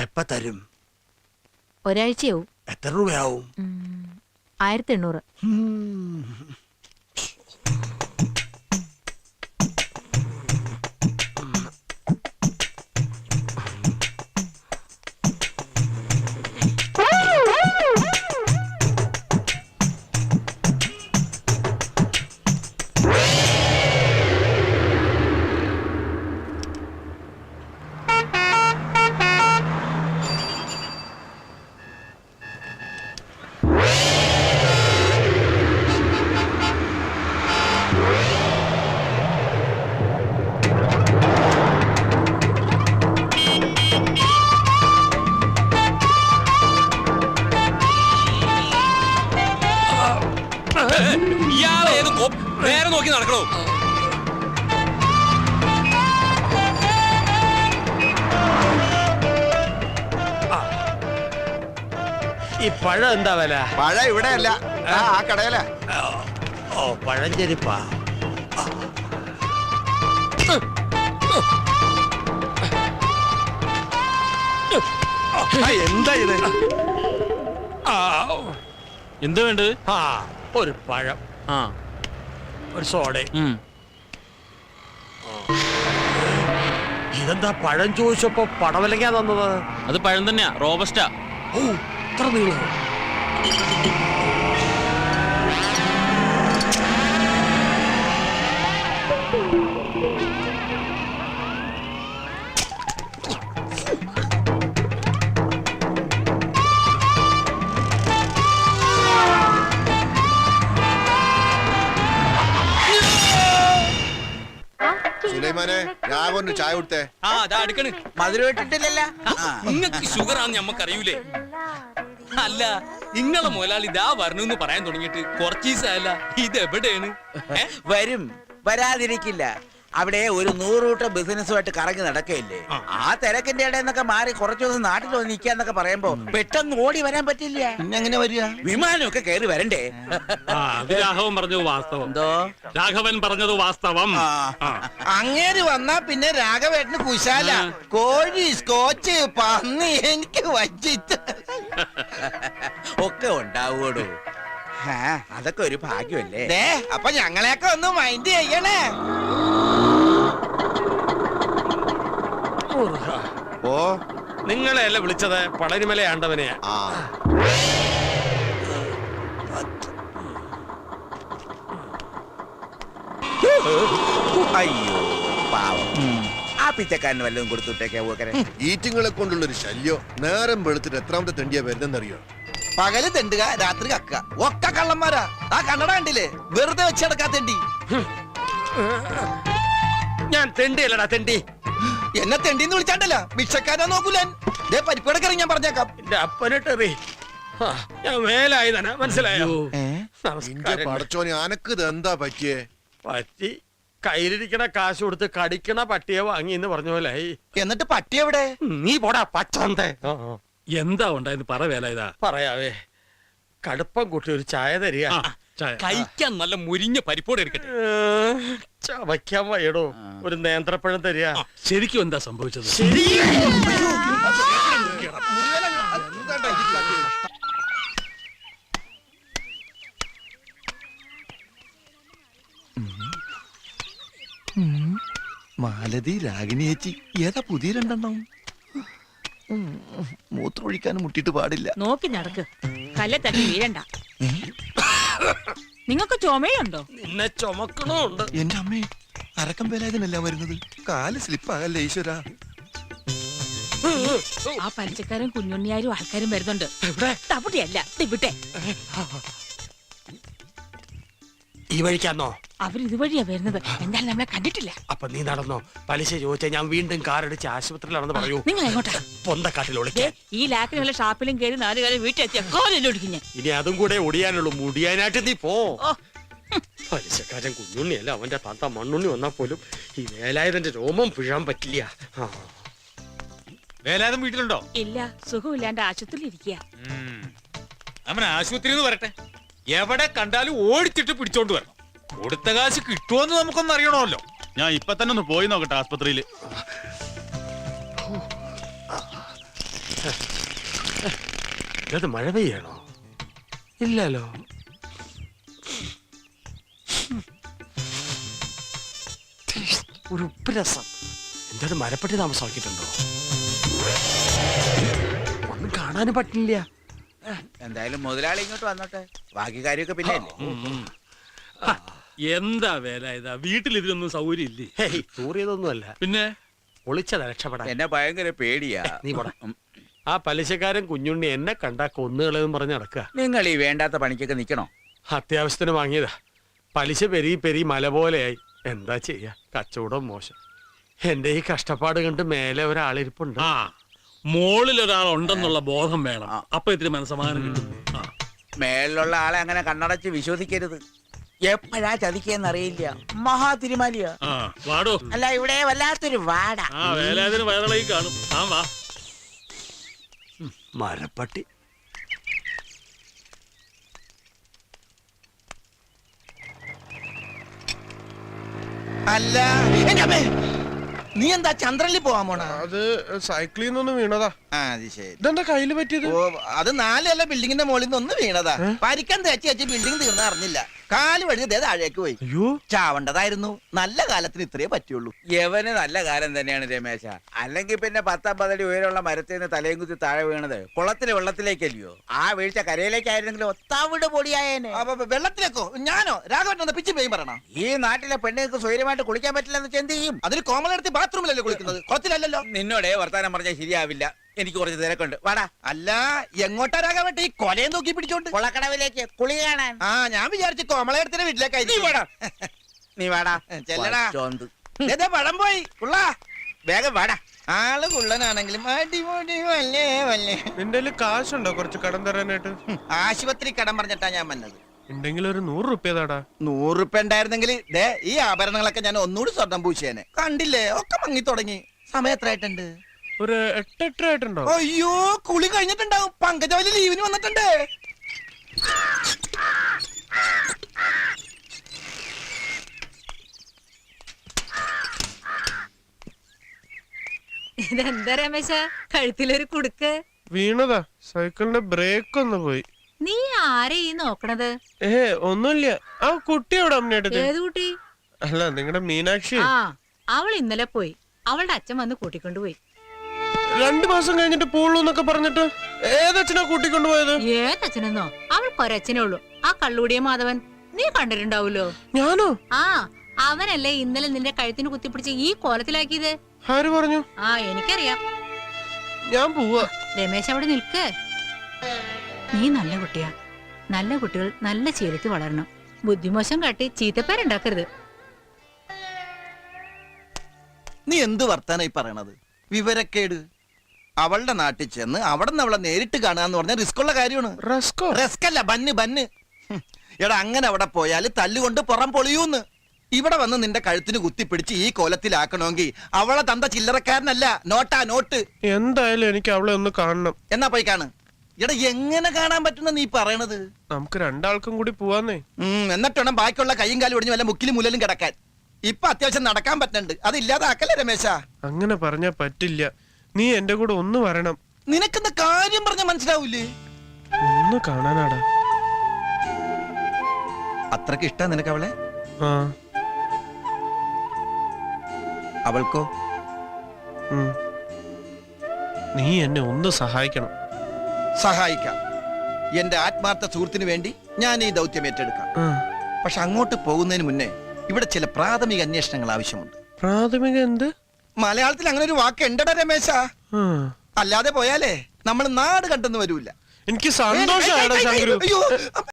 എപ്പ തരും? ഒരാഴ്ചയാവും. എത്ര രൂപയാവും? 1800. നേരെ നോക്കി നടക്കണോ? ഈ പഴം എന്താ വില? പഴം ഇവിടെ അല്ല, ആ കടയില. ഓ, പഴഞ്ചെരിപ്പാ. എന്താ ഇത്? എന്ത് വേണ്ടത്? ഒരു പഴം, ഒരു സോഡ. ഇതെന്താ പഴം ചോദിച്ചപ്പോ പടവലങ്ങാ തന്നത്? അത് പഴം തന്നെയാ, റോബസ്റ്റാ. ഓ, ഇത്ര നീളം. സുലൈമാനെ, രാഘവന് ചായ കൊടുത്തേ. മധുരം ഇട്ടിട്ടില്ലല്ലോ. നിങ്ങക്ക് ഷുഗർ ആണെന്ന് ഞമ്മക്കറിയൂലേ? അല്ല, നിങ്ങളെ മുതലാളി ഇതാ വരണമെന്ന് പറയാൻ തുടങ്ങിയിട്ട് കുറച്ച് ദിവസമല്ല. ഇത് എവിടെയാണ്? വരും, വരാതിരിക്കില്ല. അവിടെ ഒരു 100 കൂട്ടം ബിസിനസ്സുമായിട്ട് കറങ്ങി നടക്കയില്ലേ? ആ തിരക്കിന്റെ ഇടയിൽ മാറി കുറച്ചൊന്ന് നാട്ടിൽ വന്ന് നിൽക്കാന്നൊക്കെ പറയുമ്പോ പെട്ടെന്ന് ഓടി വരാൻ പറ്റില്ല. പിന്നെ എങ്ങനെ വരിക? വിമാനമൊക്കെ കയറി വരണ്ടേ? രാഘവൻ പറഞ്ഞത് വാസ്തവം. എന്തോ രാഘവൻ പറഞ്ഞത് വാസ്തവം. അങ്ങേര് വന്നാ പിന്നെ രാഘവേട്ടന് കുശാല. കോഴി, സ്കോച്ച്, പന്നി എനിക്ക് വച്ചിട്ട് ഒക്കെ ഉണ്ടാവൂടൂ. അതൊക്കെ ഒരു ഭാഗ്യമല്ലേ. അപ്പൊ ഞങ്ങളെയൊക്കെ ഒന്ന് മൈൻഡ് ചെയ്യണേ. ഓ, നിങ്ങളെയല്ല വിളിച്ചത്, പളനിമല ആണ്ടവനെയാ. അയ്യോ പാവം, ആ പിച്ചക്കാരന് വല്ലതും കൊടുത്തുട്ടേക്കെ. ഈറ്റിങ്ങളെ കൊണ്ടുള്ളൊരു ശല്യം. നേരം വെളുത്തിട്ട് എത്രാമത്തെ തെണ്ടിയാ വരുന്നെന്നറിയോ? പകല് തെണ്ടുക, രാത്രി കക്ക. ഒക്കെ കള്ളന്മാരാ. ആ കണ്ണട കണ്ടില്ലേ? വെറുതെ വെച്ചെടുക്കാ തെണ്ടി. ഞാൻ തെണ്ടിയല്ലടാ തെണ്ടി. എന്നെ തെണ്ടിന്ന് വിളിച്ചാണ്ടല്ല, ഭിക്ഷക്കാരാ നോക്കൂലൻ. പരിപ്പടക്കറി ഞാൻ പറഞ്ഞേക്കാം. എന്റെ അപ്പനിട്ടെറി. ഞാൻ മേലായി തന്നെ, മനസ്സിലായോ? പടച്ചോനെ, അനക്ക് ഇത് എന്താ പറ്റിയേ? പറ്റി കയ്യിലിരിക്കണ കാശ് കൊടുത്ത് കടിക്കണ പട്ടിയെ വാങ്ങി എന്ന് പറഞ്ഞ പോലായി. എന്നിട്ട് പട്ടി എവിടെ? നീ പോടാ പച്ചന്തേ. എന്താ ഉണ്ടായെന്ന് പറ വേല. ഇതാ പറയാവേ, കടുപ്പം കൂട്ടി ഒരു ചായ തരിക. കഴിക്കാൻ നല്ല മുരിഞ്ഞ പരിപ്പോടെ എടുക്കട്ടെ. ചവയ്ക്കാൻ വയ്യടോ, ഒരു നേന്ത്രപ്പഴം തരിക. ശരിക്കും എന്താ സംഭവിച്ചത്? മാലതി, രാഗിണി ചേച്ചി, ഏതാ പുതിയ രണ്ടെണ്ണം? മൂത്രമൊഴിക്കാനും മുട്ടിട്ട് പാടില്ല. നോക്കി നടക്ക്, കല്ലെ തട്ടി വീഴണ്ട. നിങ്ങൾക്ക് ചുമയുണ്ടോ? നിന്നെ ചുമക്കണുണ്ട്. എന്റെ അമ്മേ, അരക്കം വേലായതിനല്ല വരുന്നത്. കാല് സ്ലിപ്പാകല്ലേ ഈശ്വര. ആ പലിച്ചക്കാരും കുഞ്ഞുണ്ണിയാരും ആൾക്കാരും വരുന്നുണ്ട്. തവിടെയല്ല, ഇവിടെ. ഈ വഴിക്കാന്നോ? അവരിതുവഴിയാ വരുന്നത്. എന്തായാലും നമ്മളെ കണ്ടിട്ടില്ല. അപ്പൊ നീ നടന്നോ? പലിശ ചോദിച്ചാൽ ഞാൻ വീണ്ടും കാറടിച്ച് ആശുപത്രിയിലാണെന്ന് പറയൂ. നിങ്ങൾ എങ്ങോട്ടാ? പൊന്തക്കാട്ടിൽ ഒളിക്കാൻ. ഈ ലാക്കിനുള്ള ഷാപ്പിലും കയറി 4 കാലം വീട്ടിലെത്തിയ കോലെല്ലാം ഒടിക്കും ഞാൻ. ഇനി അതും കൂടെ ഒടിയാനുള്ളൂ. മുടിയാനായിട്ട് നീ പോ. പലിശക്കാരൻ കുഞ്ഞുണ്ണിയല്ല, അവന്റെ താത്ത മണ്ണുണ്ണി വന്നാ പോലും ഈ വേലായുധന്റെ രോമം പിഴാൻ പറ്റില്ല. വേലായുധൻ വീട്ടിലുണ്ടോ? ഇല്ല, സുഖമില്ലാണ്ട് ആശുപത്രിയിൽ ഇരിക്കുക. അവൻ ആശുപത്രിയിൽ വരട്ടെ. എവിടെ കണ്ടാലും ഓടിച്ചിട്ട് പിടിച്ചോണ്ട് വരണം. കൊടുത്ത കാശ് കിട്ടുമോന്ന് നമുക്കൊന്നും അറിയണമല്ലോ. ഞാൻ ഇപ്പൊ തന്നെ ഒന്ന് പോയി നോക്കട്ടെ ആസ്പത്രിയില്. ഇത് മഴ പെയ്യണോ? ഇല്ലല്ലോ. ഒരു ഉപ്പ് രസം. എന്തായാലും മരപ്പെട്ടി താമസമാക്കിയിട്ടുണ്ടോ? ഒന്നും കാണാനും പറ്റില്ല. എന്തായാലും മുതലാളി ഇങ്ങോട്ട് വന്നോട്ടെ, ബാക്കി കാര്യമൊക്കെ പിന്നെ അല്ലേ. എന്താ വേല ഇതാ, വീട്ടിൽ ഇതിനൊന്നും സൗകര്യം ഇല്ലേ? ഹേയ്, തൂറിയതൊന്നുമല്ല, പിന്നെ ഒളിച്ചതാ രക്ഷപ്പെടാൻ. എന്നെ ഭയങ്കര പേടിയാ. നീ പോടാ. ആ പലിശക്കാരൻ കുഞ്ഞുണ്ണി എന്നെ കണ്ടാ കൊന്നുകളെന്ന് പറഞ്ഞ് നടക്കുക. നിങ്ങൾ ഈ വേണ്ടാത്ത പണിക്കൊക്കെ നിക്കണോ? അത്യാവശ്യത്തിന് വാങ്ങിയതാ. പലിശ പെരി മല പോലെയായി. എന്താ ചെയ്യാ, കച്ചവടം മോശം. എന്റെ ഈ കഷ്ടപ്പാട് കണ്ട് മേലെ ഒരാളിരിപ്പുണ്ട്. ആ, മോളിൽ ഒരാൾ ഉണ്ടെന്നുള്ള ബോധം വേണം, അപ്പൊ ഇത്തിരി മനസ്സമാധാനം കിട്ടും. ആ, മേളിലുള്ള ആളെ അങ്ങനെ കണ്ണടച്ച് വിശ്വസിക്കരുത്. എപ്പോഴാ ചതിക്കെന്നറിയില്ല. മഹാതിരുമാലിയ. ആ, വാടോ. അല്ല, ഇവിടെ വല്ലാത്തൊരു വാട. ആ, വേലാതിന് വയറിളകി കാണും. ആ, വാ. മരപ്പട്ടി. അല്ല എന്റെ അമ്മേ, നീ എന്താ ചന്ദ്രനിൽ പോവാൻ പോണ? അത് സൈക്കിളിൽ നിന്നൊന്ന് വീണതാ. അത് ശരി. ഇതെന്താ കയ്യില് പറ്റിയത്? ഓ, അത് 4 ബിൽഡിങ്ങിന്റെ മുകളിൽ നിന്ന് ഒന്ന് വീണതാ. പരിക്കൻ തേച്ച് ബിൽഡിംഗ് തീർന്ന അറിഞ്ഞില്ല. കാല് വഴി ദേ താഴേക്ക് പോയി. അയ്യോ, ചാവണ്ടതായിരുന്നു. നല്ല കാലത്തിന് ഇത്രേ പറ്റുള്ളൂ. യവന് നല്ല കാലം തന്നെയാണ് രമേശ. അല്ലെങ്കിൽ പിന്നെ 10-50 അടി ഉയരമുള്ള മരത്തിൽ നിന്ന് തലയും കുത്തി താഴെ വീണത് കുളത്തിലെ വെള്ളത്തിലേക്കല്ലയോ? ആ വീഴ്ച കരയിലേക്കായിരുന്നെങ്കിൽ ഒത്താവിട് പൊടിയായേനെ. അപ്പൊ വെള്ളത്തിലേക്കോ? ഞാനോ? രാഘവൻ പിച്ച് പെയ്യും പറയണം. ഈ നാട്ടിലെ പെണ്ണുങ്ങൾക്ക് സ്വൈര്യമായിട്ട് കുളിക്കാൻ പറ്റില്ലെന്ന് എന്ത് ചെയ്യും? അതിന് കോമളെടുത്ത് ബാത്റൂമിലല്ലേ കുളിക്കുന്നത്, കുളത്തിലല്ലോ. നിന്നോടെ വർത്താനം പറഞ്ഞാൽ ശരിയാവില്ല. എനിക്ക് കുറച്ച് തിരക്കുണ്ട്, വാടാ. അല്ല, എങ്ങോട്ടാ രാഘവൻ ഈ കൊലയെ നോക്കി പിടിച്ചോണ്ട്? കുളക്കടവിലേക്ക് കുളി കാണാൻ. ആ, ഞാൻ വിചാരിച്ചു കോമളെടുത്തിന്റെ വീട്ടിലേക്കായി. നീ വാടാ. ചെല്ലടാ. ചോന്ത്. ദേ പഴം പോയി ഉള്ള. വേഗം വാടാ. ആള് കുള്ളനാണെങ്കിലും അടിപൊളി വല്ലേ വല്ലേ. നിന്റെ കയ്യില് കാശുണ്ടോ കുറച്ച് കടം തരാനായിട്ട്? ആശുപത്രി കടം പറഞ്ഞിട്ടാ ഞാൻ വന്നത്. ഉണ്ടെങ്കിൽ ഒരു 100 റുപ്യ താടാ. 100 റുപ്യ ഉണ്ടായിരുന്നെങ്കിൽ ദേ ഈ ആഭരണങ്ങളൊക്കെ ഞാൻ ഒന്നുകൂടി സ്വർണം പൂശേനെ. കണ്ടില്ലേ, ഒക്കെ മങ്ങി തുടങ്ങി. സമയം എത്ര ആയിട്ടുണ്ട്? ഒരു 8-8 ആയിട്ടുണ്ടോ? അയ്യോ, കുളി കഴിഞ്ഞിട്ടുണ്ടാവും. പങ്കജവലി ലീവിന് വന്നിട്ടുണ്ട്. ഇതെന്താ രമേശ, കഴുത്തിലൊരു കുടുക്ക്? വീണതാ, സൈക്കിളിന്റെ ബ്രേക്ക് ഒന്ന് പോയി. നീ ആരെ ഈ നോക്കണത്? ഒന്നുമില്ല. ആ കുട്ടി എവിടെ അമ്മേട്ടത്? ഏത് കുട്ടി? അല്ല, നിങ്ങളുടെ മീനാക്ഷി. ആ, അവൾ ഇന്നലെ പോയി. അവളുടെ അച്ഛൻ വന്ന് കൂട്ടിക്കൊണ്ടുപോയി. 2 മാസം കഴിഞ്ഞിട്ട് പോളൂ എന്നൊക്കെ പറഞ്ഞിട്ട് ഏതച്ഛനാ കൂട്ടിക്കൊണ്ടുപോയത്? ഏതച്ഛനെന്നോ? അവൾക്കൊരച്ഛനേ ഉള്ളൂ, ആ കള്ളുടിയ മാധവൻ. നീ കണ്ടിട്ടുണ്ടാവൂലോ. ഞാനോ? ആ, അവനല്ലേ ഇന്നലെ നിന്റെ കഴുത്തിന് കുത്തിപ്പിടിച്ച് ഈ കോലത്തിലാക്കിയത്. ആര് പറഞ്ഞു? ആ, എനിക്കറിയാം. ഞാൻ പോവാ. രമേശ് അവിടെ നിൽക്ക്. നീ നല്ല കുട്ടിയാ. നല്ല കുട്ടികൾ നല്ല ശീലത്തിൽ വളരണം. ബുദ്ധിമോശം കാട്ടി ചീത്തപ്പേരുണ്ടാക്കരുത്. നീ എന്ത് വർത്താനായി പറയണത്? വിവരക്കേട്. അവളുടെ നാട്ടിൽ ചെന്ന് അവിടെ നിന്ന് അവളെ നേരിട്ട് കാണുക എന്ന് പറഞ്ഞാൽ റിസ്ക് ഉള്ള കാര്യമാണ്. റസ്കോ? റിസ്ക് അല്ല, ബന്ന്. എടാ, അങ്ങനെ അവിടെ പോയാൽ തല്ലുകൊണ്ട് പുറം പൊളിയൂന്ന്. ഇവിടെ വന്ന് നിന്റെ കഴുത്തിന് കുത്തിപ്പിടിച്ച് ഈ കോലത്തിലാക്കണമെങ്കിൽ അവളെ തന്ത ചില്ലറക്കാരനല്ല, നോട്ടാ നോട്ട്. എന്തായാലും എനിക്ക് അവളെ ഒന്ന് കാണണം. എന്നാ പോയി കാണ്. എടാ, എങ്ങനെ കാണാൻ പറ്റുന്ന നീ പറയണത്? നമുക്ക് 2 ആൾക്കും കൂടി പോവാന്നേ. എന്നിട്ട് വേണം ബാക്കിയുള്ള കൈയും കാലും ഒടിഞ്ഞ് വല്ല മുക്കിലും മുലലും കിടക്കാൻ. ഇപ്പൊ അത്യാവശ്യം നടക്കാൻ പറ്റുന്നുണ്ട്, അത് ഇല്ലാതാക്കല്ലേ രമേശ? അങ്ങനെ പറഞ്ഞാ പറ്റില്ല. നീ എന്റെ കൂടെ ഒന്ന് വരണം. നിനക്കെന്താ കാര്യം പറഞ്ഞ മനസ്സിലാവൂലേ? ഒന്ന് കാണാനാടാ. അത്രക്ക് ഇഷ്ടാ നിനക്ക് അവളെ? ആ. അവൾക്കോ? നീ എന്നെ ഒന്ന് സഹായിക്കണം. സഹായിക്കാം. എന്റെ ആത്മാർത്ഥ സുഹൃത്തിന് വേണ്ടി ഞാൻ ഈ ദൗത്യം ഏറ്റെടുക്കാം. പക്ഷെ അങ്ങോട്ട് പോകുന്നതിന് മുന്നേ ഇവിടെ ചില പ്രാഥമിക അന്വേഷണങ്ങൾ ആവശ്യമുണ്ട്. പ്രാഥമിക എന്ത്? മലയാളത്തിൽ അങ്ങനെ ഒരു വാക്ക് ഉണ്ടടാ രമേശ. അല്ലാതെ പോയാലേ നമ്മൾ നാട് കണ്ടെന്ന് വരൂല. എനിക്ക് സന്തോഷമാണ് ശങ്കരു. അയ്യോ